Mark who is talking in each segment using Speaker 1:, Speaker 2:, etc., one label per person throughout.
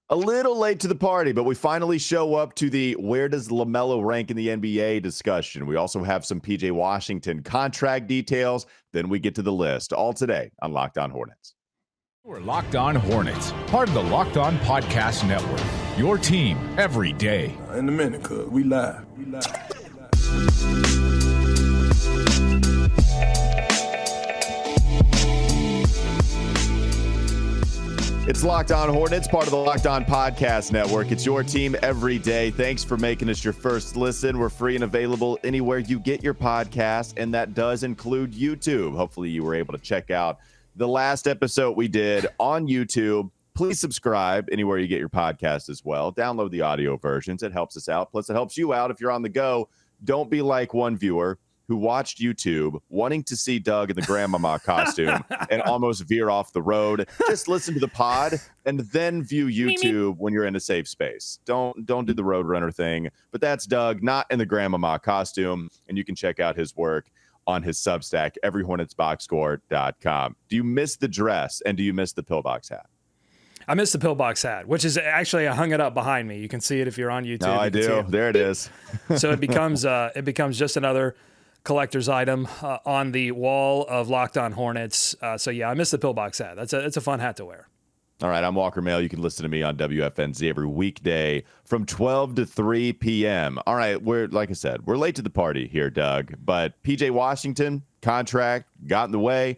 Speaker 1: A little late to the party, but we finally show up to the where does LaMelo rank in the NBA discussion. We also have some PJ Washington contract details. Then we get to the list. All today on Locked On Hornets.
Speaker 2: We're Locked On Hornets, part of the Locked On Podcast Network. Your team every day.
Speaker 3: In a minute, cuz we live.
Speaker 1: It's Locked On Hornets, part of the Locked On Podcast Network. It's your team every day. Thanks for making us your first listen. We're free and available anywhere you get your podcast, and that does include YouTube. Hopefully you were able to check out the last episode we did on YouTube. Please subscribe anywhere you get your podcast as well. Download the audio versions. It helps us out. Plus, it helps you out if you're on the go. Don't be like one viewer who watched YouTube wanting to see Doug in the grandmama costume and almost veer off the road. Just listen to the pod and then view YouTube when you're in a safe space. Don't do the Roadrunner thing. But that's Doug, not in the grandmama costume. And you can check out his work on his Substack, everyhornetsboxscore.com. Do you miss the dress and do you miss the pillbox hat?
Speaker 4: I missed the pillbox hat, which is actually, I hung it up behind me. You can see it if you're on YouTube.
Speaker 1: No, I do. There it is.
Speaker 4: So it becomes just another collector's item on the wall of Locked On Hornets. So yeah, I missed the pillbox hat. It's a fun hat to wear.
Speaker 1: All right, I'm Walker Mail. You can listen to me on WFNZ every weekday from 12 to 3 p.m. All right, like I said, we're late to the party here, Doug. But PJ Washington contract got in the way.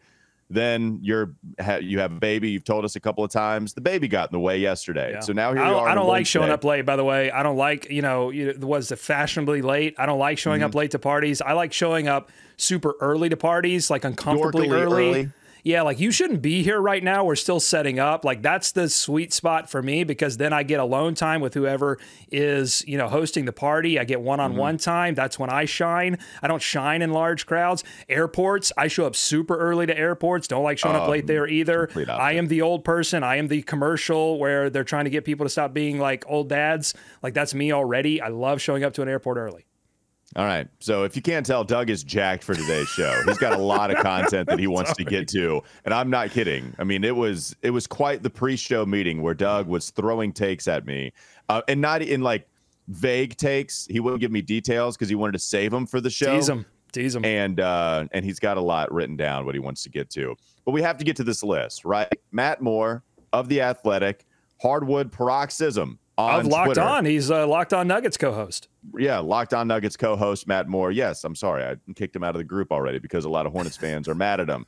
Speaker 1: Then you have a baby. You've told us a couple of times the baby got in the way yesterday. Yeah. So now here you are.
Speaker 4: I don't like showing up late, by the way. I don't like, was the fashionably late. I don't like showing up late to parties. I like showing up super early to parties, like uncomfortably early. Yeah, like you shouldn't be here right now. We're still setting up. Like that's the sweet spot for me because then I get alone time with whoever is, hosting the party. I get one-on-one time. That's when I shine. I don't shine in large crowds. Airports, I show up super early to airports. Don't like showing up late there either. I am the old person. I am the commercial where they're trying to get people to stop being like old dads. Like that's me already. I love showing up to an airport early.
Speaker 1: All right. So if you can't tell, Doug is jacked for today's show. He's got a lot of content that he wants to get to. And I'm not kidding. I mean, it was quite the pre-show meeting where Doug was throwing takes at me and not in like vague takes. He wouldn't give me details because he wanted to save them for the show.
Speaker 4: Tease him.
Speaker 1: And he's got a lot written down what he wants to get to. But we have to get to this list, right? Matt Moore of The Athletic, Hardwood Paroxysm on
Speaker 4: Locked
Speaker 1: Twitter.
Speaker 4: On. He's Locked On Nuggets co-host.
Speaker 1: Yeah, Locked On Nuggets co-host Matt Moore. Yes, I'm sorry. I kicked him out of the group already because a lot of Hornets fans are mad at him.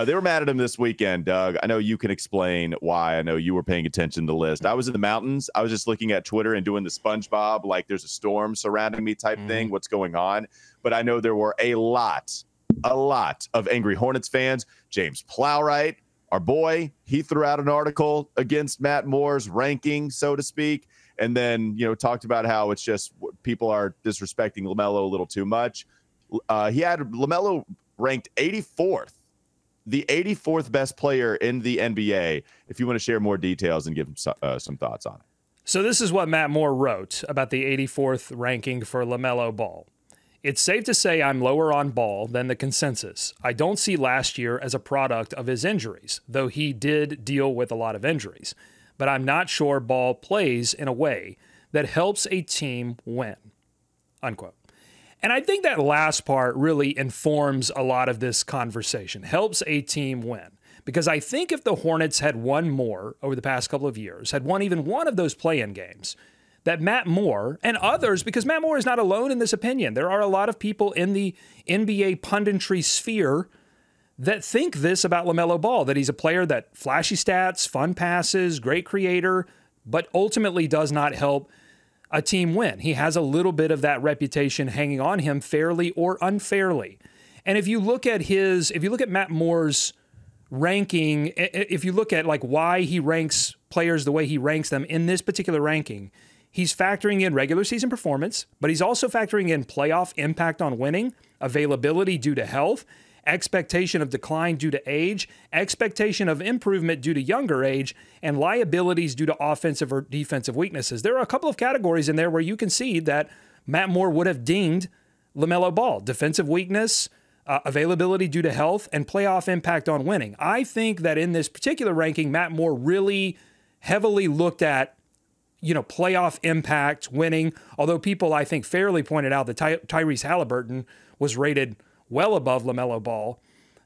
Speaker 1: They were mad at him this weekend, Doug. I know you can explain why. I know you were paying attention to the list. I was in the mountains. I was just looking at Twitter and doing the SpongeBob, like there's a storm surrounding me type thing. What's going on? But I know there were a lot of angry Hornets fans. James Plowright, our boy, he threw out an article against Matt Moore's ranking, so to speak. And then, talked about how it's just people are disrespecting LaMelo a little too much. He had LaMelo ranked 84th, the 84th best player in the NBA. If you want to share more details and give him some thoughts on it.
Speaker 4: So this is what Matt Moore wrote about the 84th ranking for LaMelo Ball. It's safe to say I'm lower on Ball than the consensus. I don't see last year as a product of his injuries, though he did deal with a lot of injuries. But I'm not sure Ball plays in a way that helps a team win, unquote. And I think that last part really informs a lot of this conversation, helps a team win. Because I think if the Hornets had won more over the past couple of years, had won even one of those play-in games, that Matt Moore and others, because Matt Moore is not alone in this opinion. There are a lot of people in the NBA punditry sphere that think this about LaMelo Ball, that he's a player that flashy stats, fun passes, great creator, but ultimately does not help a team win. He has a little bit of that reputation hanging on him fairly or unfairly. And if you look at Matt Moore's ranking, if you look at like why he ranks players the way he ranks them in this particular ranking, he's factoring in regular season performance, but he's also factoring in playoff impact on winning, availability due to health, expectation of decline due to age, expectation of improvement due to younger age, and liabilities due to offensive or defensive weaknesses. There are a couple of categories in there where you can see that Matt Moore would have dinged LaMelo Ball. Defensive weakness, availability due to health, and playoff impact on winning. I think that in this particular ranking, Matt Moore really heavily looked at playoff impact, winning, although people, I think, fairly pointed out that Tyrese Halliburton was rated well above LaMelo Ball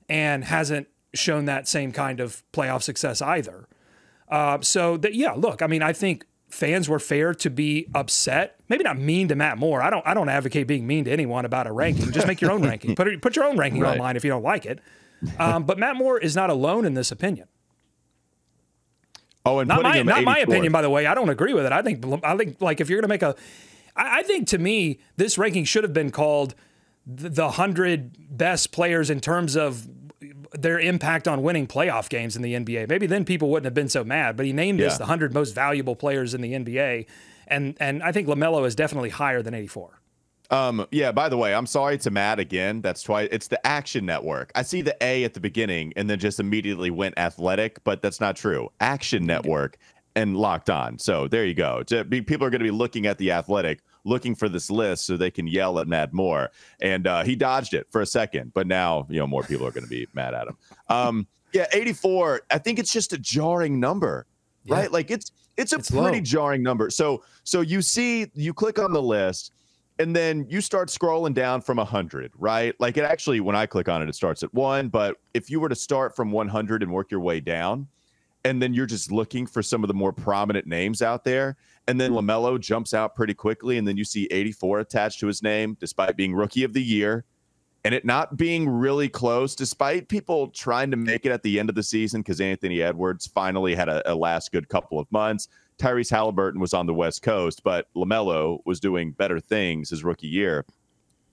Speaker 4: and hasn't shown that same kind of playoff success either. Look, I mean, I think fans were fair to be upset. Maybe not mean to Matt Moore. I don't advocate being mean to anyone about a ranking. Just make your own ranking. Put your own ranking
Speaker 1: right
Speaker 4: online if you don't like it. But Matt Moore is not alone in this opinion.
Speaker 1: Oh, and
Speaker 4: not my opinion, by the way. I don't agree with it. I think like if you're going to make I think to me this ranking should have been called the 100 best players in terms of their impact on winning playoff games in the NBA. Maybe then people wouldn't have been so mad, but he named us the 100 most valuable players in the NBA. And I think LaMelo is definitely higher than 84.
Speaker 1: By the way, I'm sorry to Matt again. That's twice. It's the Action Network. I see the A at the beginning and then just immediately went Athletic, but that's not true. Action Network and Locked On. So there you go. People are going to be looking at the Athletic, looking for this list so they can yell at Matt Moore. And he dodged it for a second, but now, more people are going to be mad at him. 84. I think it's just a jarring number, right? Like it's a pretty jarring number. So you click on the list and then you start scrolling down from 100, right? Like it actually, when I click on it, it starts at 1. But if you were to start from 100 and work your way down, and then you're just looking for some of the more prominent names out there, and then LaMelo jumps out pretty quickly, and then you see 84 attached to his name, despite being Rookie of the Year, and it not being really close, despite people trying to make it at the end of the season because Anthony Edwards finally had a last good couple of months. Tyrese Halliburton was on the West Coast, but LaMelo was doing better things his rookie year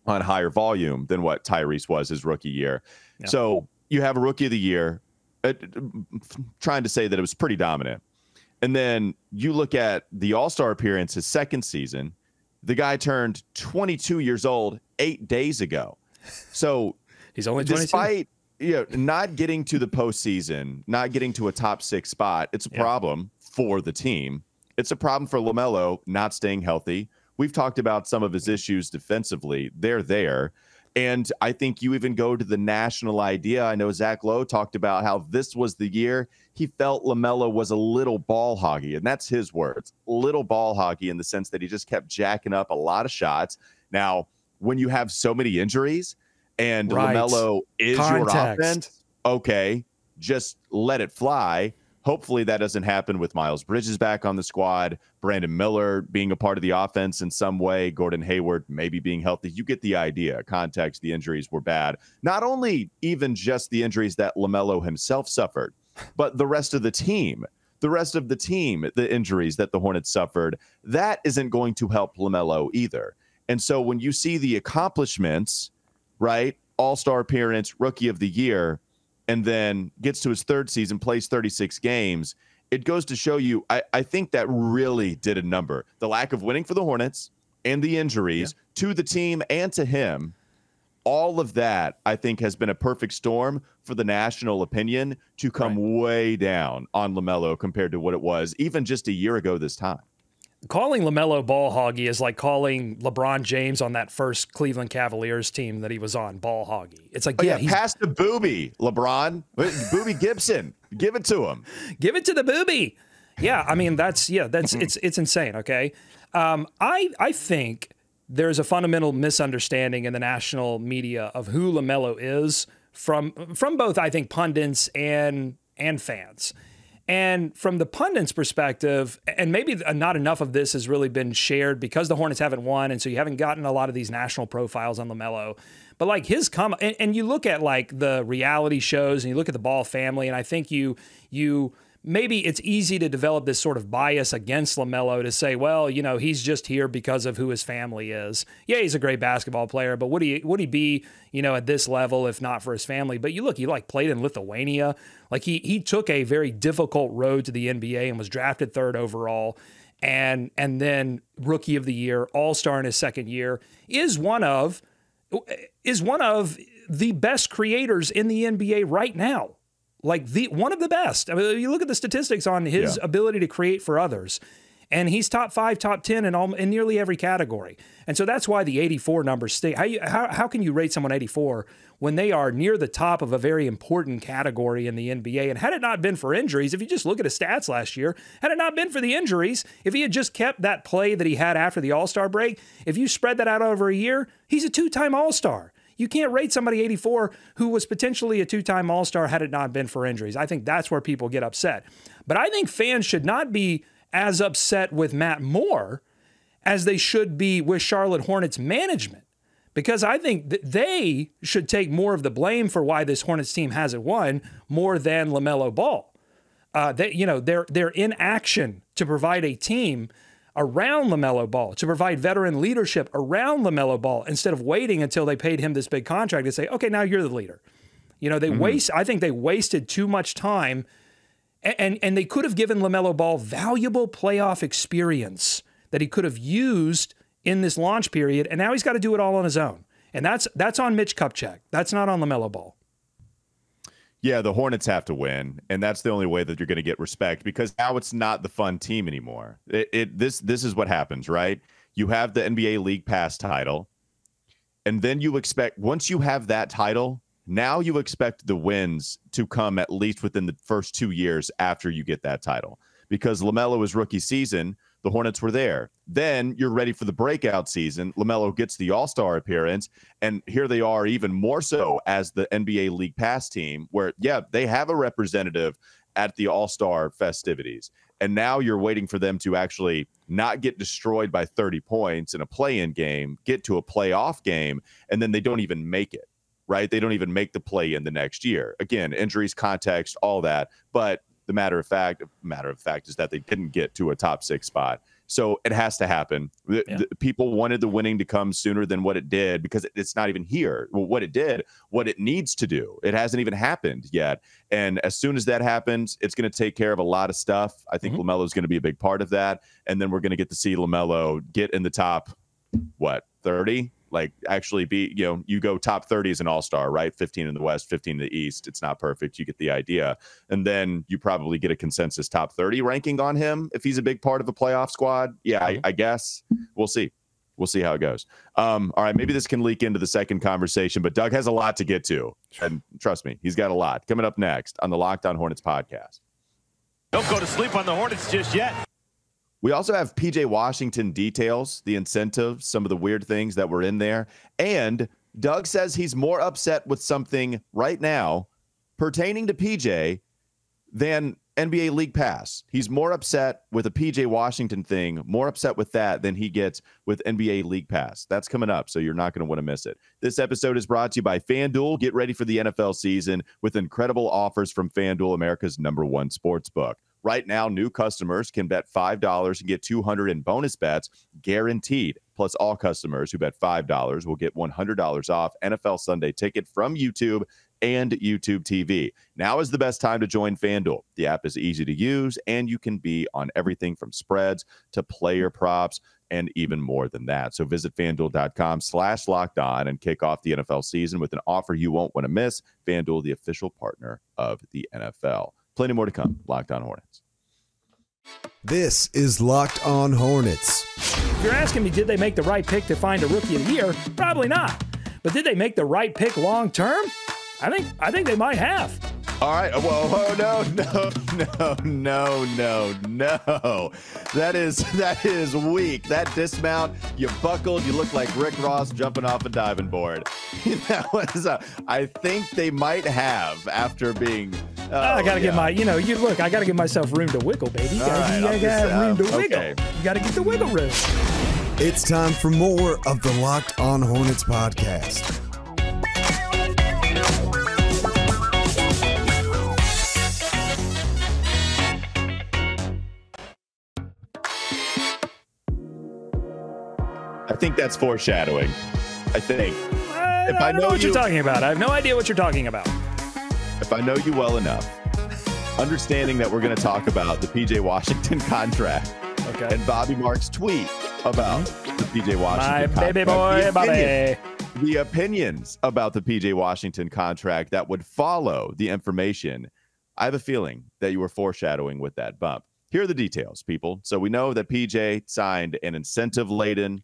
Speaker 1: on higher volume than what Tyrese was his rookie year. Yeah. So you have a Rookie of the Year, trying to say that it was pretty dominant. And then you look at the All-Star appearance his second season. The guy turned 22 years old 8 days ago. So
Speaker 4: he's only 22.
Speaker 1: Despite not getting to the postseason, not getting to a top 6 spot, it's a problem for the team. It's a problem for LaMelo not staying healthy. We've talked about some of his issues defensively. They're there. And I think you even go to the national idea. I know Zach Lowe talked about how this was the year he felt LaMelo was a little ball hoggy. And that's his words, little ball hoggy, in the sense that he just kept jacking up a lot of shots. Now, when you have so many injuries and LaMelo is your offense, okay, just let it fly. Hopefully that doesn't happen with Miles Bridges back on the squad, Brandon Miller being a part of the offense in some way, Gordon Hayward maybe being healthy. You get the idea. Context, the injuries were bad. Not only even just the injuries that LaMelo himself suffered, but the rest of the team. The injuries that the Hornets suffered, that isn't going to help LaMelo either. And so when you see the accomplishments, right, All-Star appearance, Rookie of the Year, and then gets to his third season, plays 36 games, it goes to show you, I think that really did a number. The lack of winning for the Hornets and the injuries to the team and to him, all of that, I think, has been a perfect storm for the national opinion to come way down on LaMelo compared to what it was even just a year ago this time.
Speaker 4: Calling LaMelo ball hoggy is like calling LeBron James on that first Cleveland Cavaliers team that he was on ball hoggy. It's like,
Speaker 1: pass the booby, LeBron. Booby Gibson. Give it to him.
Speaker 4: Give it to the booby. Yeah, I mean, that's it's insane, okay? I think there's a fundamental misunderstanding in the national media of who LaMelo is from both, I think, pundits and fans. And from the pundits' perspective, and maybe not enough of this has really been shared because the Hornets haven't won, and so you haven't gotten a lot of these national profiles on LaMelo. But like his and you look at like the reality shows and you look at the Ball family, and I think you maybe it's easy to develop this sort of bias against LaMelo to say, well, he's just here because of who his family is. Yeah, he's a great basketball player, but would he be, at this level if not for his family? But you look, he played in Lithuania. Like he took a very difficult road to the NBA and was drafted 3rd overall. And then Rookie of the Year, All-Star in his second year, is one of the best creators in the NBA right now. Like one of the best. I mean, you look at the statistics on his ability to create for others. And he's top 5, top 10 in nearly every category. And so that's why the 84 numbers stay. How can you rate someone 84 when they are near the top of a very important category in the NBA? And had it not been for injuries, if you just look at his stats last year, had it not been for the injuries, if he had just kept that play that he had after the All-Star break, if you spread that out over a year, he's a 2-time All-Star. You can't rate somebody 84 who was potentially a 2-time All-Star had it not been for injuries. I think that's where people get upset. But I think fans should not be as upset with Matt Moore as they should be with Charlotte Hornets management, because I think that they should take more of the blame for why this Hornets team hasn't won more than LaMelo Ball. Their inaction to provide a team around LaMelo Ball, to provide veteran leadership around LaMelo Ball, instead of waiting until they paid him this big contract to say, okay, now you're the leader. I think they wasted too much time. And they could have given LaMelo Ball valuable playoff experience that he could have used in this launch period, and now he's got to do it all on his own. And that's on Mitch Kupchak. That's not on LaMelo Ball.
Speaker 1: Yeah, the Hornets have to win, and that's the only way that you're going to get respect, because now it's not the fun team anymore. This is what happens, right? You have the NBA League Pass title, and then you expect, once you have that title, now you expect the wins to come at least within the first 2 years after you get that title. Because LaMelo's rookie season, the Hornets were there. Then you're ready for the breakout season. LaMelo gets the All-Star appearance, and here they are even more so as the NBA League Pass team, where, yeah, they have a representative at the All-Star festivities. And now you're waiting for them to actually not get destroyed by 30 points in a play-in game, get to a playoff game, and then they don't even make it. Right? They don't even make the play in the next year. Again, injuries, context, all that. But the matter of fact is that they didn't get to a top 6 spot. So it has to happen. The people wanted the winning to come sooner than what it did, because it's not even here. Well, what it needs to do, it hasn't even happened yet. And as soon as that happens, it's going to take care of a lot of stuff. I think LaMelo is going to be a big part of that. And then we're going to get to see LaMelo get in the top, 30? Like, actually be, you go top 30 as an All-Star, right? 15 in the West, 15 in the East. It's not perfect. You get the idea. And then you probably get a consensus top 30 ranking on him if he's a big part of a playoff squad. Yeah, I guess. We'll see. We'll see how it goes. All right, maybe this can leak into the second conversation, but Doug has a lot to get to. And trust me, he's got a lot. Coming up next on the Locked On Hornets podcast.
Speaker 3: Don't go to sleep on the Hornets just yet.
Speaker 1: We also have PJ Washington details, the incentives, some of the weird things that were in there. And Doug says he's more upset with something right now pertaining to PJ than NBA League Pass. He's more upset with a PJ Washington thing, more upset with that than he gets with NBA League Pass. That's coming up, so you're not going to want to miss it. This episode is brought to you by FanDuel. Get ready for the NFL season with incredible offers from FanDuel, America's #1 sportsbook. Right now, new customers can bet $5 and get $200 in bonus bets guaranteed. Plus, all customers who bet $5 will get $100 off NFL Sunday Ticket from YouTube and YouTube TV. Now is the best time to join FanDuel. The app is easy to use, and you can be on everything from spreads to player props and even more than that. So visit FanDuel.com/lockedon and kick off the NFL season with an offer you won't want to miss. FanDuel, the official partner of the NFL. Plenty more to come. Locked On Hornets.
Speaker 5: This is Locked On Hornets.
Speaker 4: If you're asking me, did they make the right pick to find a rookie of the year? Probably not. But did they make the right pick long term? I think they might have.
Speaker 1: All right. Whoa, no. That is weak. That dismount, you buckled. You look like Rick Ross jumping off a diving board. That was, I think they might have after being.
Speaker 4: I got to get my, I got to give myself room to wiggle, baby. I got room to wiggle.
Speaker 1: Okay.
Speaker 4: You got to get the wiggle room.
Speaker 5: It's time for more of the Locked On Hornets podcast.
Speaker 1: I think that's foreshadowing. I think.
Speaker 4: I don't know what you're talking about. I have no idea what you're talking about.
Speaker 1: If I know you well enough, understanding that we're going to talk about the PJ Washington contract and Bobby Marks' tweet about the PJ Washington contract.
Speaker 4: My baby boy, Bobby.
Speaker 1: The opinions about the PJ Washington contract that would follow the information. I have a feeling that you were foreshadowing with that bump. here are the details, people. So we know that PJ signed an incentive-laden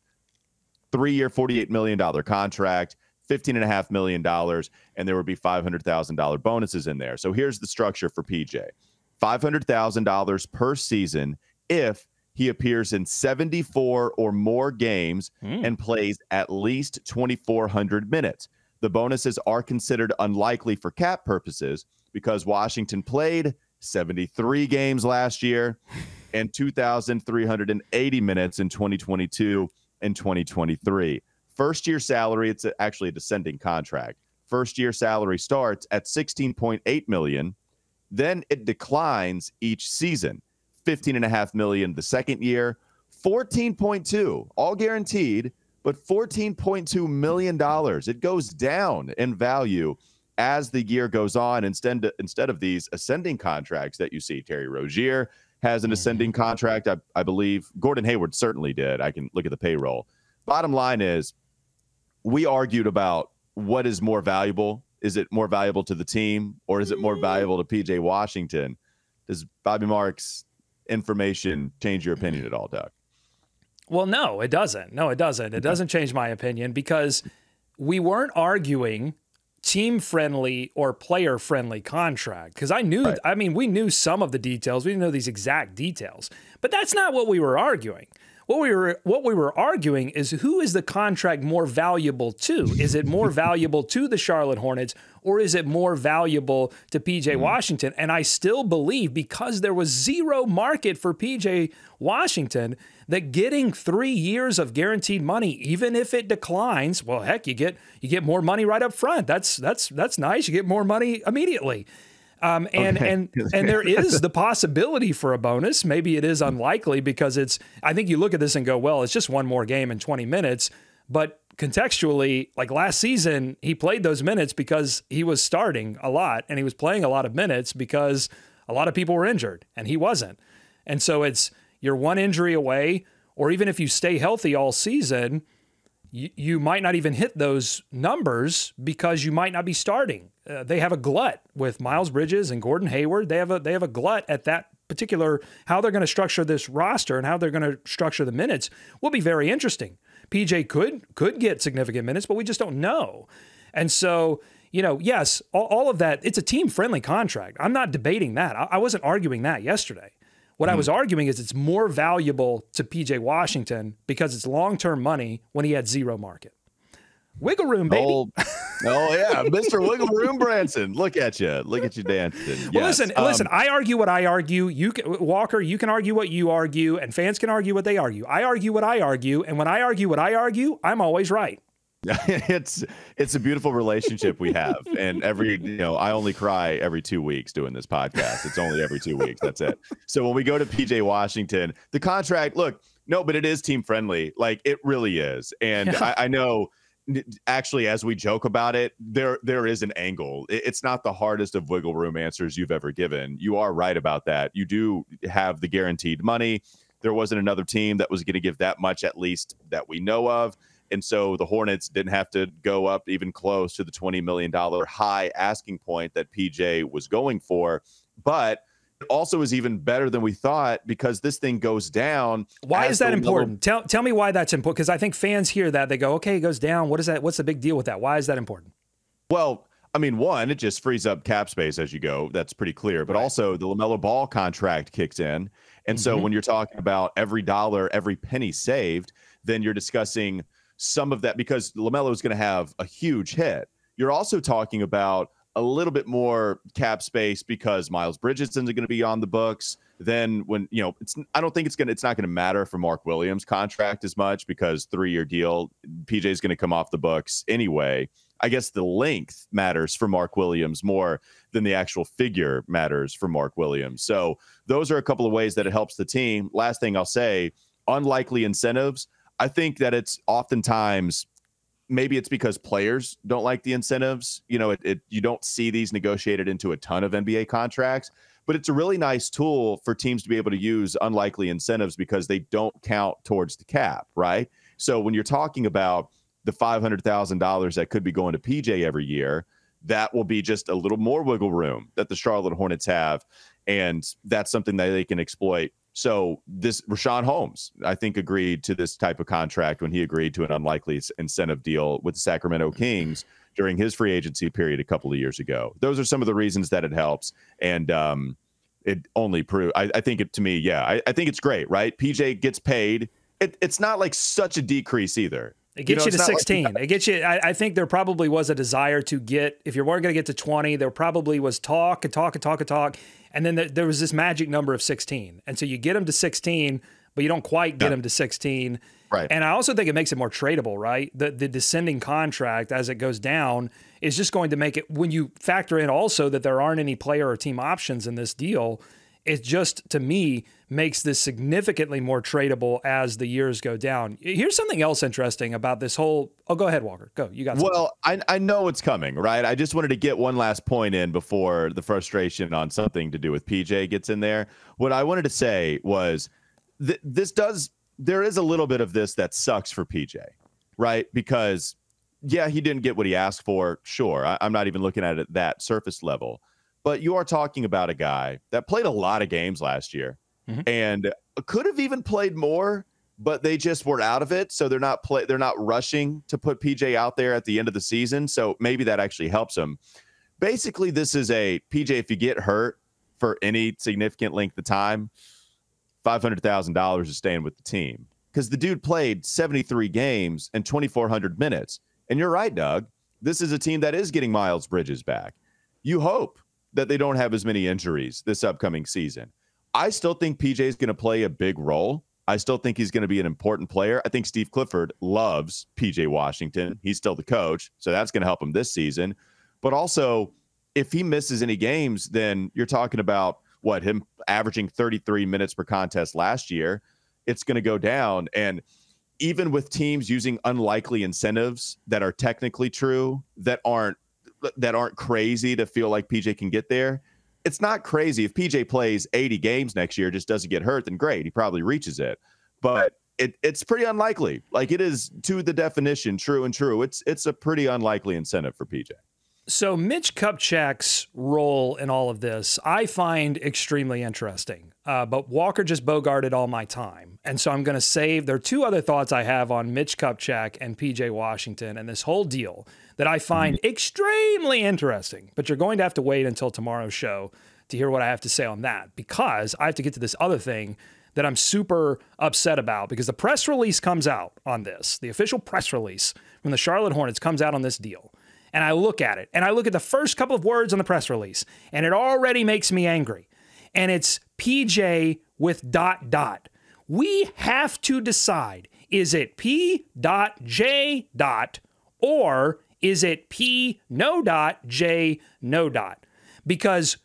Speaker 1: 3-year, $48 million contract, $15.5 million, and there would be $500,000 bonuses in there. So here's the structure for PJ. $500,000 per season if he appears in 74 or more games and plays at least 2,400 minutes. The bonuses are considered unlikely for cap purposes because Washington played 73 games last year and 2,380 minutes in 2022 and 2023. First-year salary, it's actually a descending contract. First-year salary starts at $16.8 million. Then it declines each season. $15.5 million the second year, $14.2, all guaranteed, but $14.2 million. It goes down in value as the year goes on instead of these ascending contracts that you see. Terry Rozier has an ascending contract. I believe Gordon Hayward certainly did. I can look at the payroll. Bottom line is we argued about what is more valuable. Is it more valuable to the team or is it more valuable to PJ Washington? Does Bobby Marks' information change your opinion at all, Doug?
Speaker 4: Well, no, it doesn't. No, it doesn't. It doesn't change my opinion because we weren't arguing team-friendly or player-friendly contract because I knew, I mean, we knew some of the details. We didn't know these exact details, but that's not what we were arguing. What we were arguing is who is the contract more valuable to? Is it more valuable to the Charlotte Hornets or is it more valuable to PJ Washington? And I still believe because there was zero market for PJ Washington that getting 3 years of guaranteed money, even if it declines, well, heck, you get more money right up front. That's nice. You get more money immediately. And there is the possibility for a bonus. Maybe it is unlikely because I think you look at this and go, well, it's just one more game in 20 minutes. But contextually, like last season, he played those minutes because he was starting a lot and he was playing a lot of minutes because a lot of people were injured and he wasn't. And so you're one injury away, or even if you stay healthy all season, you might not even hit those numbers because you might not be starting. They have a glut with Miles Bridges and Gordon Hayward. They have a glut at that particular, how they're going to structure this roster and how they're going to structure the minutes will be very interesting. PJ could get significant minutes, but we just don't know. And so, yes, all of that, it's a team-friendly contract. I'm not debating that. I wasn't arguing that yesterday. What I was arguing is it's more valuable to PJ Washington because it's long-term money when he had zero market. Wiggle room, baby.
Speaker 1: Oh yeah, Mr. Wiggle Room Branson. Look at you dancing.
Speaker 4: Well,
Speaker 1: yes.
Speaker 4: listen. I argue what I argue. Walker, you can argue what you argue, and fans can argue what they argue. I argue what I argue, and when I argue what I argue, I'm always right.
Speaker 1: It's a beautiful relationship we have, and I only cry every 2 weeks doing this podcast. It's only every 2 weeks. That's it. So when we go to PJ Washington, the contract, look, no, but it is team friendly. Like it really is. And yeah. I know actually, as we joke about it, there is an angle. It's not the hardest of wiggle room answers you've ever given. You are right about that. You do have the guaranteed money. There wasn't another team that was going to give that much, at least that we know of. And so the Hornets didn't have to go up even close to the $20 million high asking point that PJ was going for. But it also is even better than we thought because this thing goes down.
Speaker 4: Why is that important? Tell me why that's important, because I think fans hear that. They go, okay, it goes down. What is that? What's the big deal with that? Why is that important?
Speaker 1: Well, I mean, one, it just frees up cap space as you go. That's pretty clear. But also the LaMelo Ball contract kicks in. And so when you're talking about every dollar, every penny saved, then you're discussing some of that because LaMelo is going to have a huge hit. You're also talking about a little bit more cap space because Miles Bridges isn't going to be on the books. Then when, I don't think it's not going to matter for Mark Williams' contract as much because 3-year deal, PJ is going to come off the books anyway. I guess the length matters for Mark Williams more than the actual figure matters for Mark Williams. So those are a couple of ways that it helps the team. Last thing I'll say, unlikely incentives. I think that it's oftentimes, maybe it's because players don't like the incentives. You don't see these negotiated into a ton of NBA contracts, but it's a really nice tool for teams to be able to use unlikely incentives because they don't count towards the cap, right? So when you're talking about the $500,000 that could be going to PJ every year, that will be just a little more wiggle room that the Charlotte Hornets have. And that's something that they can exploit So this Rashawn Holmes, I think, agreed to this type of contract when he agreed to an unlikely incentive deal with the Sacramento Kings during his free agency period a couple of years ago. Those are some of the reasons that it helps. And it only proves, I think it to me, yeah, I think it's great, right? PJ gets paid. It's not like such a decrease either.
Speaker 4: It gets you to 16. It gets you. I think there probably was a desire to get, if you weren't going to get to 20, there probably was talk. And then there was this magic number of 16. And so you get them to 16, but you don't quite get them to 16.
Speaker 1: Right.
Speaker 4: And I also think it makes it more tradable, right? The descending contract as it goes down is just going to make it, when you factor in also that there aren't any player or team options in this deal, it just, to me, makes this significantly more tradable as the years go down. Here's something else interesting about this whole... Oh, go ahead, Walker. Go. You got something.
Speaker 1: Well, I know it's coming, right? I just wanted to get one last point in before the frustration on something to do with PJ gets in there. What I wanted to say was there is a little bit of this that sucks for PJ, right? Because, yeah, he didn't get what he asked for. Sure, I'm not even looking at it at that surface level. But you are talking about a guy that played a lot of games last year and could have even played more, but they just were out of it. So they're not rushing to put PJ out there at the end of the season. So maybe that actually helps him. Basically, this is a PJ, if you get hurt for any significant length of time, $500,000 is staying with the team, because the dude played 73 games and 2,400 minutes. And you're right, Doug. This is a team that is getting Miles Bridges back. You hope that they don't have as many injuries this upcoming season. I still think PJ is going to play a big role. I still think he's going to be an important player. I think Steve Clifford loves PJ Washington. He's still the coach, so that's going to help him this season. But also, if he misses any games, then you're talking about him averaging 33 minutes per contest last year. It's going to go down. And even with teams using unlikely incentives that are technically true, that aren't crazy to feel like PJ can get there, it's not crazy. If PJ plays 80 games next year, just doesn't get hurt, then great, he probably reaches it. But it's pretty unlikely. Like, it is, to the definition, true and true. It's a pretty unlikely incentive for PJ.
Speaker 4: So Mitch Kupchak's role in all of this, I find extremely interesting. But Walker just bogarted all my time. And so I'm going to save, there are two other thoughts I have on Mitch Kupchak and PJ Washington and this whole deal that I find extremely interesting. But you're going to have to wait until tomorrow's show to hear what I have to say on that, because I have to get to this other thing that I'm super upset about, because the press release comes out on this. The official press release from the Charlotte Hornets comes out on this deal. And I look at it, and I look at the first couple of words on the press release, and it already makes me angry. And it's PJ with ... We have to decide, is it P.J. or is it P J ? Because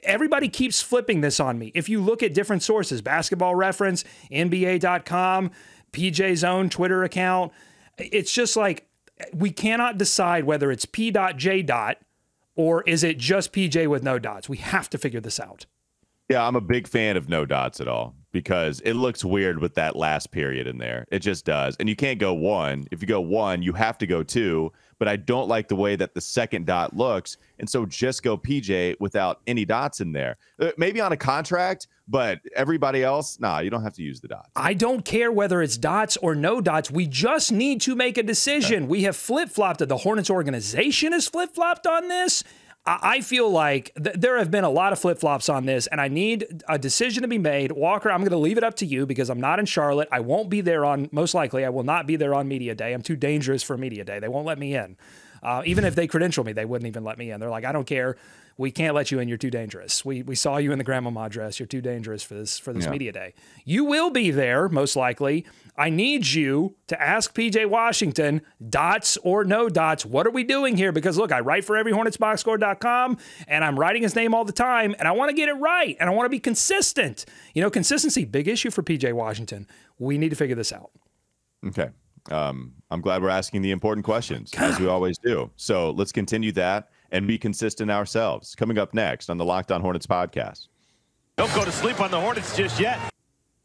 Speaker 4: everybody keeps flipping this on me. If you look at different sources, Basketball Reference, NBA.com, PJ's own Twitter account, it's just like, we cannot decide whether it's P.J. or is it just PJ with no dots. We have to figure this out.
Speaker 1: Yeah, I'm a big fan of no dots at all, because it looks weird with that last period in there. It just does. And you can't go one. If you go one, you have to go two. But I don't like the way that the second dot looks. And so just go PJ without any dots in there. Maybe on a contract, but everybody else, nah, you don't have to use the dots.
Speaker 4: I don't care whether it's dots or no dots. We just need to make a decision. Okay. We have flip-flopped. The Hornets organization has flip-flopped on this. I feel like there have been a lot of flip-flops on this, and I need a decision to be made. Walker, I'm going to leave it up to you, because I'm not in Charlotte. I won't be there most likely, I will not be there on Media Day. I'm too dangerous for Media Day. They won't let me in. Even if they credential me, they wouldn't even let me in. They're like, I don't care. We can't let you in. You're too dangerous. We saw you in the grandmama dress. You're too dangerous for this Media Day. You will be there, most likely. I need you to ask PJ Washington, dots or no dots, what are we doing here? Because, look, I write for everyhornetsboxscore.com, and I'm writing his name all the time, and I want to get it right, and I want to be consistent. You know, consistency, big issue for PJ Washington. We need to figure this out.
Speaker 1: Okay. I'm glad we're asking the important questions, as we always do. So let's continue that and be consistent ourselves. Coming up next on the Locked On Hornets podcast.
Speaker 3: Don't go to sleep on the Hornets just yet.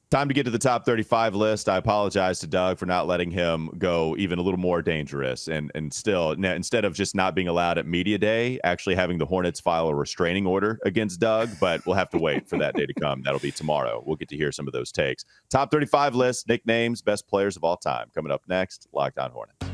Speaker 1: Time to get to the top 35 list. I apologize to Doug for not letting him go even a little more dangerous. And still, instead of just not being allowed at media day, actually having the Hornets file a restraining order against Doug. But we'll have to wait for that day to come. That'll be tomorrow. We'll get to hear some of those takes. Top 35 list, nicknames, best players of all time. Coming up next, Locked On Hornets.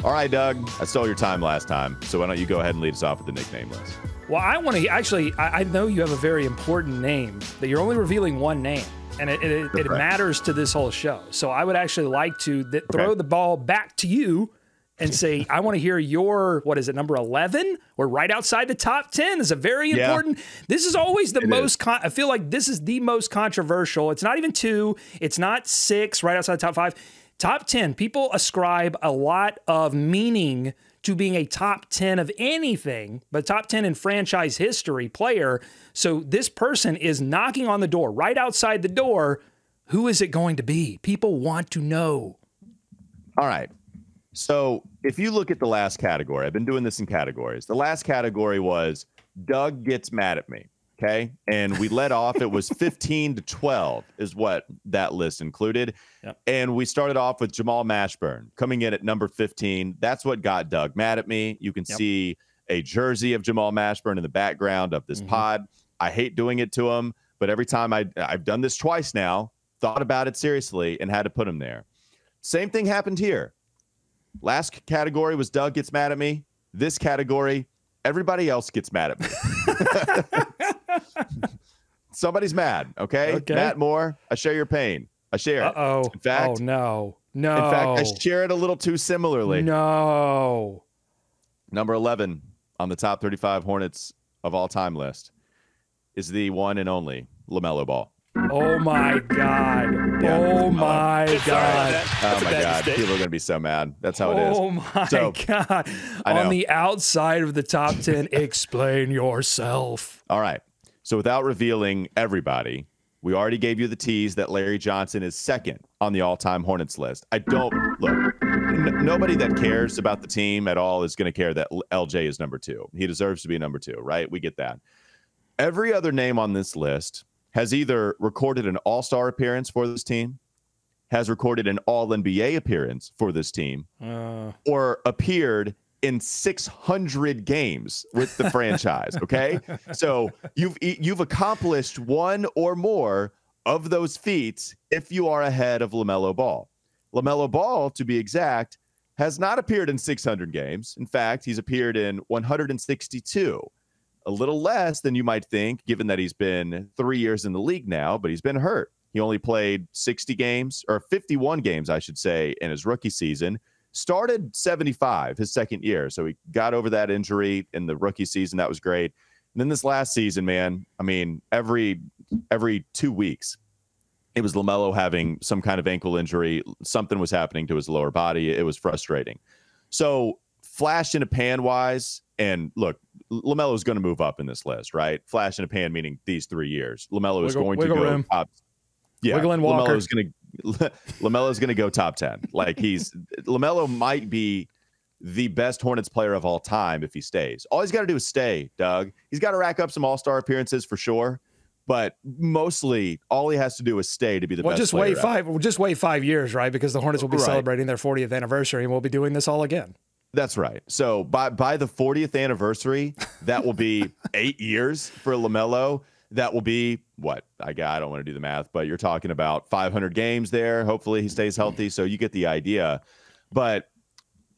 Speaker 1: All right, Doug, I stole your time last time. So why don't you go ahead and lead us off with the nickname list?
Speaker 4: Well, I want to actually, I know you have a very important name that you're only revealing one name. And it matters to this whole show. So I would actually like to throw the ball back to you and say, I want to hear your, what is it, number 11? We're right outside the top 10. This is a very important. This is always the most, I feel like this is the most controversial. It's not even 2. It's not 6, right outside the top 5. Top 10. People ascribe a lot of meaning to being a top 10 of anything, but top 10 in franchise history player. So this person is knocking on the door, right outside the door. Who is it going to be? People want to know.
Speaker 1: All right. So if you look at the last category, I've been doing this in categories. The last category was Doug gets mad at me. Okay. And we let off, it was 15 to 12 is what that list included. Yep. And we started off with Jamal Mashburn coming in at number 15. That's what got Doug mad at me. You can see a jersey of Jamal Mashburn in the background of this pod. I hate doing it to him, but every time I've done this twice now, thought about it seriously and had to put him there. Same thing happened here. Last category was Doug gets mad at me. This category, everybody else gets mad at me. Somebody's mad, okay? Matt Moore, I share your pain. I share it. In fact,
Speaker 4: no.
Speaker 1: In fact, I share it a little too similarly.
Speaker 4: No.
Speaker 1: Number 11 on the top 35 Hornets of all time list is the one and only LaMelo Ball.
Speaker 4: Oh, my God.
Speaker 1: Yeah,
Speaker 4: oh, my God.
Speaker 1: Oh, my God. People are going to be so mad. That's how it is.
Speaker 4: Oh, my God. On the outside of the top 10, explain yourself.
Speaker 1: All right. So without revealing everybody, we already gave you the tease that Larry Johnson is second on the all-time Hornets list. I don't look. Nobody that cares about the team at all is going to care that LJ is number 2. He deserves to be number 2, right? We get that. Every other name on this list has either recorded an all-star appearance for this team, has recorded an all-NBA appearance for this team, or appeared in 600 games with the franchise, okay? So you've accomplished one or more of those feats if you are ahead of LaMelo Ball. LaMelo Ball, to be exact, has not appeared in 600 games. In fact, he's appeared in 162. A little less than you might think, given that he's been 3 years in the league now, but he's been hurt. He only played 60 games, or 51 games, I should say, in his rookie season. Started 75 his second year, so he got over that injury in the rookie season. That was great. And then this last season, man, I mean, every 2 weeks, it was LaMelo having some kind of ankle injury. Something was happening to his lower body. It was frustrating. So flash in a pan wise, and look, LaMelo is going to move up in this list, right? Flash in a pan, meaning these 3 years. LaMelo is going to go top. Yeah,
Speaker 4: Wiggle and Walker.
Speaker 1: LaMelo's going to go top 10. Like LaMelo might be the best Hornets player of all time if he stays. All he's got to do is stay, Doug. He's got to rack up some all-star appearances for sure, but mostly all he has to do is stay to be the best
Speaker 4: just
Speaker 1: player.
Speaker 4: Just wait 5 years, right? Because the Hornets will be celebrating their 40th anniversary, and we'll be doing this all again.
Speaker 1: That's right. So by the 40th anniversary, that will be 8 years for LaMelo. That will be what? I don't want to do the math, but you're talking about 500 games there. Hopefully he stays healthy. So you get the idea. But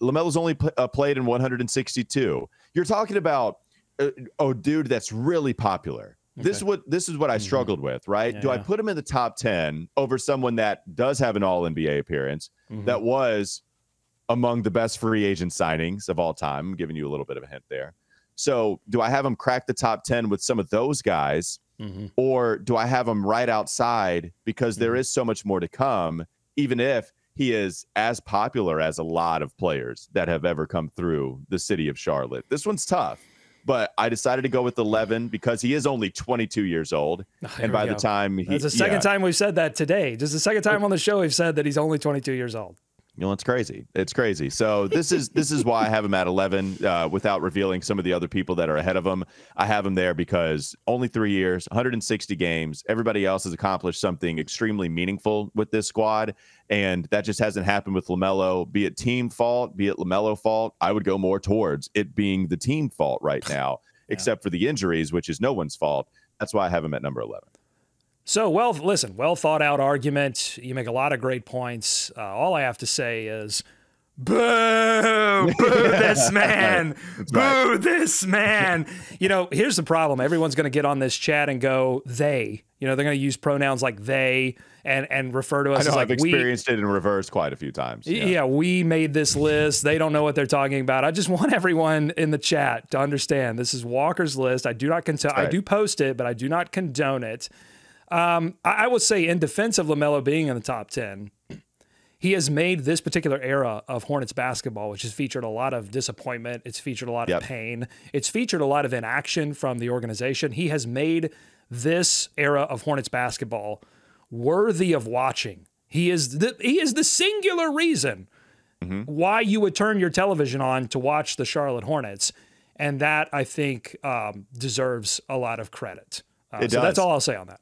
Speaker 1: LaMelo's only played in 162. You're talking about a dude that's really popular. Okay. This is what I struggled with, right? Yeah, do I put him in the top 10 over someone that does have an all-NBA appearance, that was among the best free agent signings of all time? I'm giving you a little bit of a hint there. So do I have him crack the top 10 with some of those guys, or do I have him right outside because there is so much more to come, even if he is as popular as a lot of players that have ever come through the city of Charlotte? This one's tough, but I decided to go with 11 because he is only 22 years old. And by the time
Speaker 4: it's the second time we've said that today. Just the second time on the show we've said that he's only 22 years old.
Speaker 1: You know, it's crazy. It's crazy. So this is why I have him at 11 without revealing some of the other people that are ahead of him. I have him there because only 3 years, 160 games. Everybody else has accomplished something extremely meaningful with this squad, and that just hasn't happened with LaMelo. Be it team fault, be it LaMelo fault, I would go more towards it being the team fault right now, except for the injuries, which is no one's fault. That's why I have him at number 11.
Speaker 4: So, well, listen, well thought out argument. You make a lot of great points. All I have to say is, boo, boo this man, boo this man. You know, here's the problem. Everyone's going to get on this chat and go, they. You know, they're going to use pronouns like they and refer to us as like we.
Speaker 1: I've experienced it in reverse quite a few times.
Speaker 4: Yeah, we made this list. They don't know what they're talking about. I just want everyone in the chat to understand this is Walker's list. I do not condone. I do post it, but I do not condone it. I would say in defense of LaMelo being in the top 10, he has made this particular era of Hornets basketball, which has featured a lot of disappointment. It's featured a lot of pain. It's featured a lot of inaction from the organization. He has made this era of Hornets basketball worthy of watching. He is the singular reason why you would turn your television on to watch the Charlotte Hornets. And that, I think, deserves a lot of credit. So that's all I'll say on that.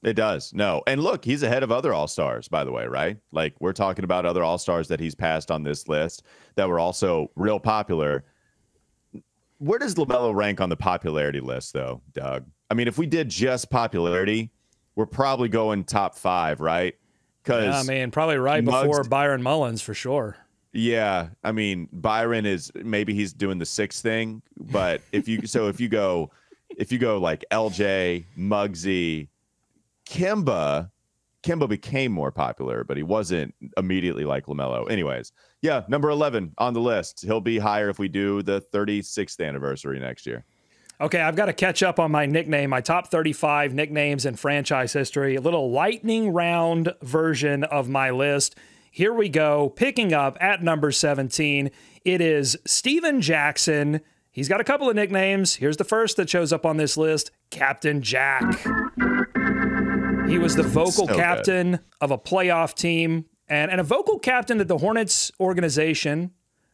Speaker 1: It does. No. And look, he's ahead of other All-Stars, by the way, right? Like, we're talking about other All-Stars that he's passed on this list that were also real popular. Where does LaMelo rank on the popularity list, though, Doug? I mean, if we did just popularity, we're probably going top 5, right?
Speaker 4: Yeah, I mean, probably right before Byron Mullins for sure.
Speaker 1: Yeah. I mean, Byron is, maybe he's doing the 6th thing, but if you go like LJ, Muggsy, Kemba became more popular, but he wasn't immediately like LaMelo. Anyways, yeah, number 11 on the list. He'll be higher if we do the 36th anniversary next year.
Speaker 4: Okay, I've got to catch up on my nickname, my top 35 nicknames in franchise history. A little lightning round version of my list. Here we go. Picking up at number 17, it is Steven Jackson. He's got a couple of nicknames. Here's the first that shows up on this list, Captain Jack. He was the vocal captain of a playoff team and a vocal captain that the Hornets organization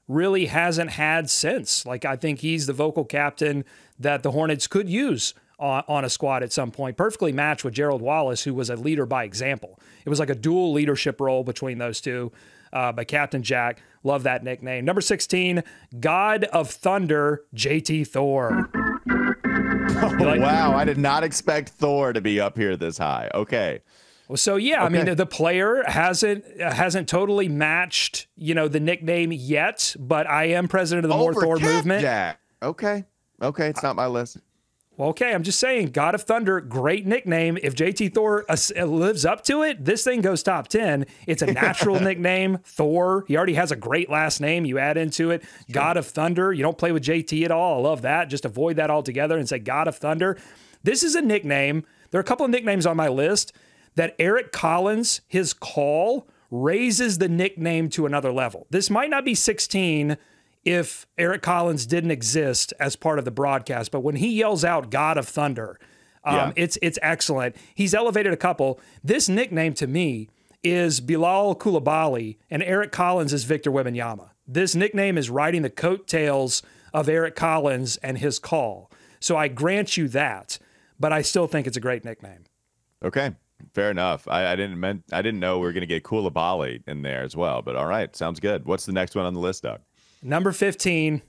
Speaker 4: really hasn't had since. Like, I think he's the vocal captain that the Hornets could use on a squad at some point. Perfectly matched with Gerald Wallace, who was a leader by example. It was like a dual leadership role between those two. But Captain Jack, love that nickname. Number 16, God of Thunder, JT Thor.
Speaker 1: Wow, I did not expect Thor to be up here this high. Okay.
Speaker 4: Well, so yeah, okay. I mean, the player hasn't totally matched, the nickname yet, but I am president of the More Thor movement.
Speaker 1: Jack. Okay, it's not my list.
Speaker 4: Well, okay, I'm just saying, God of Thunder, great nickname. If JT Thor lives up to it, this thing goes top 10. It's a natural nickname, Thor. He already has a great last name. You add into it, sure. God of Thunder. You don't play with JT at all. I love that. Just avoid that altogether and say God of Thunder. This is a nickname. There are a couple of nicknames on my list that Eric Collins, his call, raises the nickname to another level. This might not be 16 if Eric Collins didn't exist as part of the broadcast, but when he yells out God of Thunder, it's excellent. He's elevated a couple. This nickname to me is Bilal Coulibaly, and Eric Collins is Victor Wembanyama. This nickname is riding the coattails of Eric Collins and his call. So I grant you that, but I still think it's a great nickname.
Speaker 1: Okay. Fair enough. I didn't know we were going to get Coulibaly in there as well, but all right. Sounds good. What's the next one on the list, Doug?
Speaker 4: Number 15,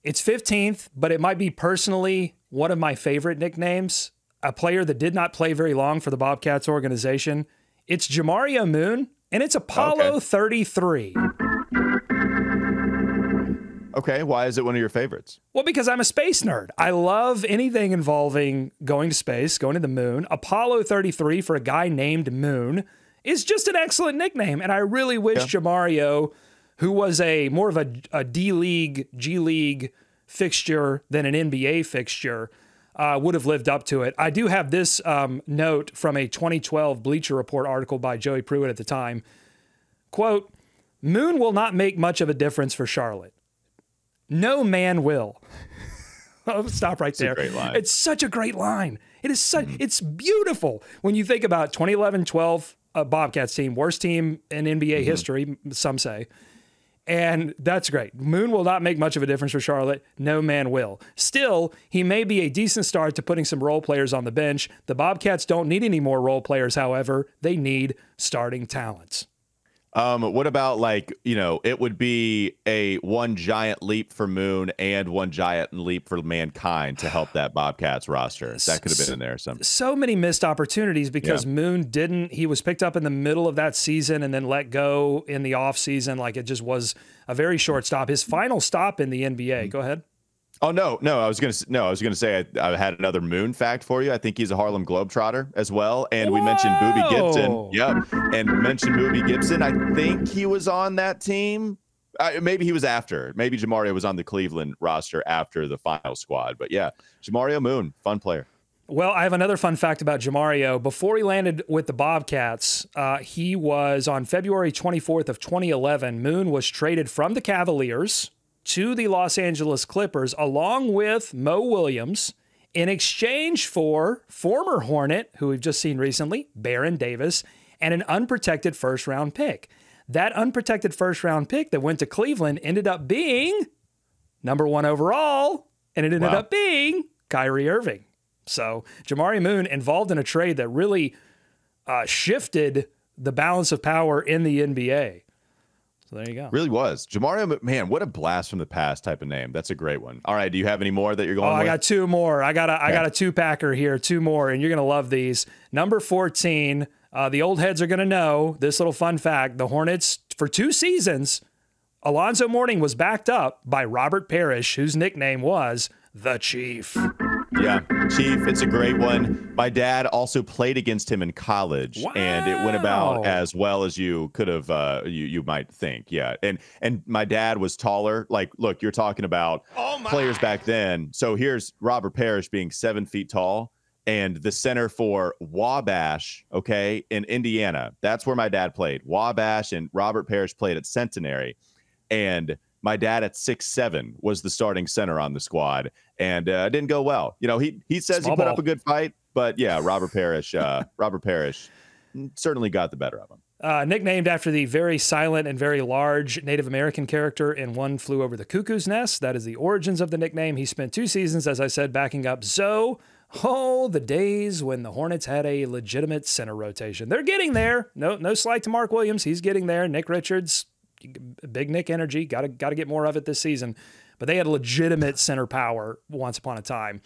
Speaker 4: it's 15th, but it might be personally one of my favorite nicknames, a player that did not play very long for the Bobcats organization. It's Jamario Moon, and it's Apollo 33.
Speaker 1: Okay, why is it one of your favorites?
Speaker 4: Well, because I'm a space nerd. I love anything involving going to space, going to the moon. Apollo 33 for a guy named Moon is just an excellent nickname, and I really wish Jamario, who was more of a D-League, G-League fixture than an NBA fixture, would have lived up to it. I do have this note from a 2012 Bleacher Report article by Joey Pruitt at the time. Quote, Moon will not make much of a difference for Charlotte. No man will. I'll stop right there.
Speaker 1: It's a great line.
Speaker 4: It's such a great line. It is it's beautiful when you think about 2011-12 Bobcats team, worst team in NBA history, some say. And that's great. Moon will not make much of a difference for Charlotte. No man will. Still, he may be a decent start to putting some role players on the bench. The Bobcats don't need any more role players, however. They need starting talents.
Speaker 1: What about, like, it would be a one giant leap for Moon and one giant leap for mankind to help that Bobcats roster. That could have been in there.
Speaker 4: So many missed opportunities because Moon he was picked up in the middle of that season and then let go in the off season. Like, it just was a very short stop. His final stop in the NBA. Go ahead.
Speaker 1: Oh, no. I was going to say I had another Moon fact for you. I think he's a Harlem Globetrotter as well. And we mentioned Boobie Gibson. Yep. And mentioned Boobie Gibson. I think he was on that team. Maybe he was after. Maybe Jamario was on the Cleveland roster after the final squad. But yeah, Jamario Moon, fun player.
Speaker 4: Well, I have another fun fact about Jamario. Before he landed with the Bobcats, he was on February 24th of 2011. Moon was traded from the Cavaliers to the Los Angeles Clippers, along with Mo Williams, in exchange for former Hornet, who we've just seen recently, Baron Davis, and an unprotected first-round pick. That unprotected first-round pick that went to Cleveland ended up being number 1 overall, and it ended up being Kyrie Irving. So Jamario Moon involved in a trade that really shifted the balance of power in the NBA. So there you go.
Speaker 1: Really was. Jamario, man, what a blast from the past type of name. That's a great one. All right, do you have any more that you're going with?
Speaker 4: I got 2 more. I got a 2-packer here, 2 more, and you're going to love these. Number 14, the old heads are going to know this little fun fact. The Hornets, for 2 seasons, Alonzo Mourning was backed up by Robert Parish, whose nickname was the Chief.
Speaker 1: Yeah, Chief, it's a great one. My dad also played against him in college, and it went about as well as you could have, you might think. Yeah, and my dad was taller. Like, look, you're talking about players back then. So here's Robert Parish being 7 feet tall, and the center for Wabash, okay, in Indiana. That's where my dad played. Wabash, and Robert Parish played at Centenary, and my dad at 6'7" was the starting center on the squad, and it didn't go well. He says he put up a good fight, but yeah, Robert Parish certainly got the better of him.
Speaker 4: Nicknamed after the very silent and very large Native American character in One Flew Over the Cuckoo's Nest. That is the origins of the nickname. He spent 2 seasons, as I said, backing up Zoe. Oh, the days when the Hornets had a legitimate center rotation. They're getting there. No slight to Mark Williams. He's getting there. Nick Richards, big Nick energy. Got to get more of it this season. But they had legitimate center power once upon a time.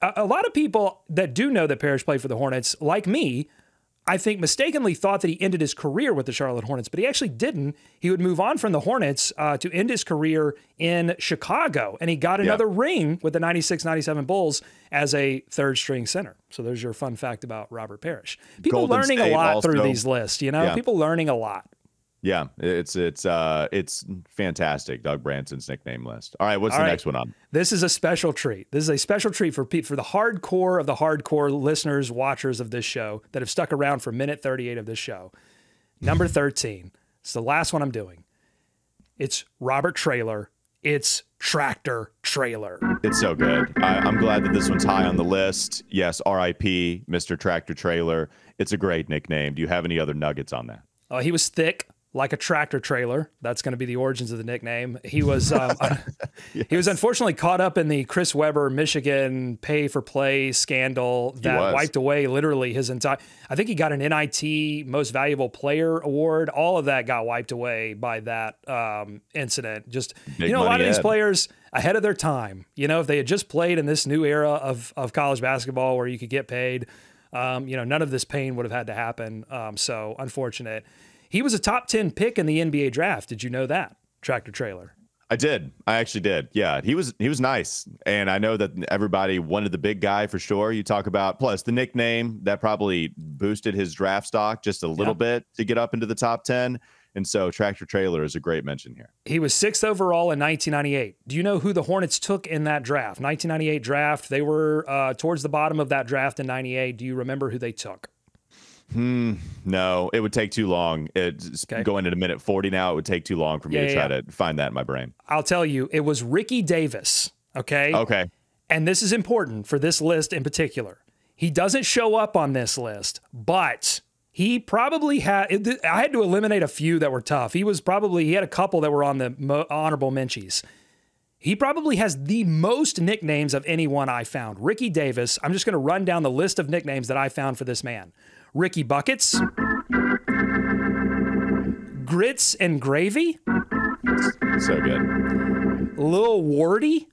Speaker 4: A lot of people that do know that Parish played for the Hornets, like me, I think mistakenly thought that he ended his career with the Charlotte Hornets, but he actually didn't. He would move on from the Hornets to end his career in Chicago, and he got another ring with the 96-97 Bulls as a third-string center. So there's your fun fact about Robert Parish. People
Speaker 1: Golden
Speaker 4: learning
Speaker 1: State
Speaker 4: a lot
Speaker 1: also,
Speaker 4: through these lists, People learning a lot.
Speaker 1: Yeah, it's fantastic. Doug Branson's nickname list. All right, what's the next one on?
Speaker 4: This is a special treat. This is a special treat for the hardcore of the hardcore listeners, watchers of this show that have stuck around for minute 38 of this show. Number 13. It's the last one I'm doing. It's Robert Traylor. It's Tractor Trailer.
Speaker 1: It's so good. I'm glad that this one's high on the list. Yes, R.I.P. Mr. Tractor Trailer. It's a great nickname. Do you have any other nuggets on that?
Speaker 4: He was thick, like a tractor trailer. That's going to be the origins of the nickname. He was he was unfortunately caught up in the Chris Webber Michigan pay-for-play scandal that wiped away literally his entire... I think he got an NIT Most Valuable Player award. All of that got wiped away by that incident. Just, a lot of these players ahead of their time. If they had just played in this new era of college basketball where you could get paid, none of this pain would have had to happen. So unfortunate. He was a top 10 pick in the NBA draft. Did you know that, Tractor Trailer?
Speaker 1: I did. I actually did. Yeah, he was nice. And I know that everybody wanted the big guy for sure. You talk about, plus the nickname, that probably boosted his draft stock just a little bit to get up into the top 10. And so Tractor Trailer is a great mention here.
Speaker 4: He was 6th overall in 1998. Do you know who the Hornets took in that draft? 1998 draft. They were towards the bottom of that draft in 98. Do you remember who they took?
Speaker 1: No, it would take too long. It's going into minute 40 now. It would take too long for me to try to find that in my brain.
Speaker 4: I'll tell you, it was Ricky Davis. Okay. And this is important for this list in particular. He doesn't show up on this list, but He probably had, I had to eliminate a few that were tough. He had a couple that were on the honorable mentions. He probably has the most nicknames of anyone I found. Ricky Davis. I'm just going to run down the list of nicknames that I found for this man. Ricky Buckets. Grits and Gravy.
Speaker 1: So good.
Speaker 4: Lil Wardy.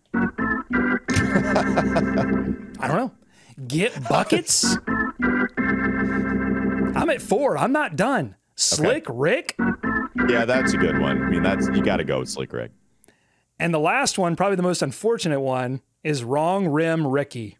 Speaker 4: I don't know. Get Buckets. I'm at 4. I'm not done. Slick Rick.
Speaker 1: Yeah, that's a good one. I mean, you got to go with Slick Rick.
Speaker 4: And the last one, probably the most unfortunate one, is Wrong Rim Ricky.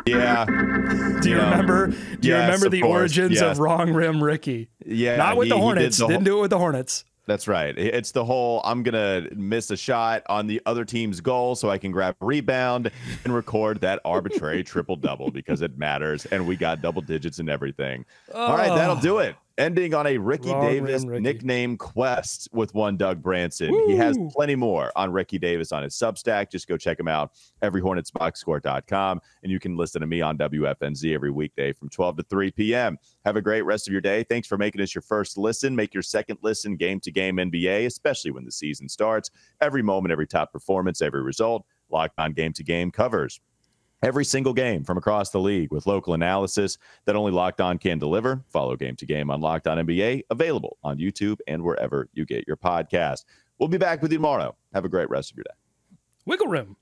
Speaker 1: Yeah.
Speaker 4: Do you remember? Do you remember the origins of Wrong Rim Ricky?
Speaker 1: Yeah.
Speaker 4: Not with the Hornets. Didn't do it with the Hornets.
Speaker 1: That's right. It's the whole, I'm going to miss a shot on the other team's goal so I can grab a rebound and record that arbitrary triple-double because it matters, and we got double digits and everything. All right, that'll do it. Ending on a Ricky Davis nickname quest with one Doug Branson. Woo! He has plenty more on Ricky Davis on his Substack. Just go check him out, everyhornetsboxscore.com, and you can listen to me on WFNZ every weekday from 12 to 3 p.m. Have a great rest of your day. Thanks for making us your first listen. Make your second listen game-to-game NBA, especially when the season starts. Every moment, every top performance, every result, Locked On Game-to-Game covers every single game from across the league with local analysis that only Locked On can deliver. Follow Game to Game on Locked On NBA, available on YouTube and wherever you get your podcast. We'll be back with you tomorrow. Have a great rest of your day.
Speaker 4: Wiggle room.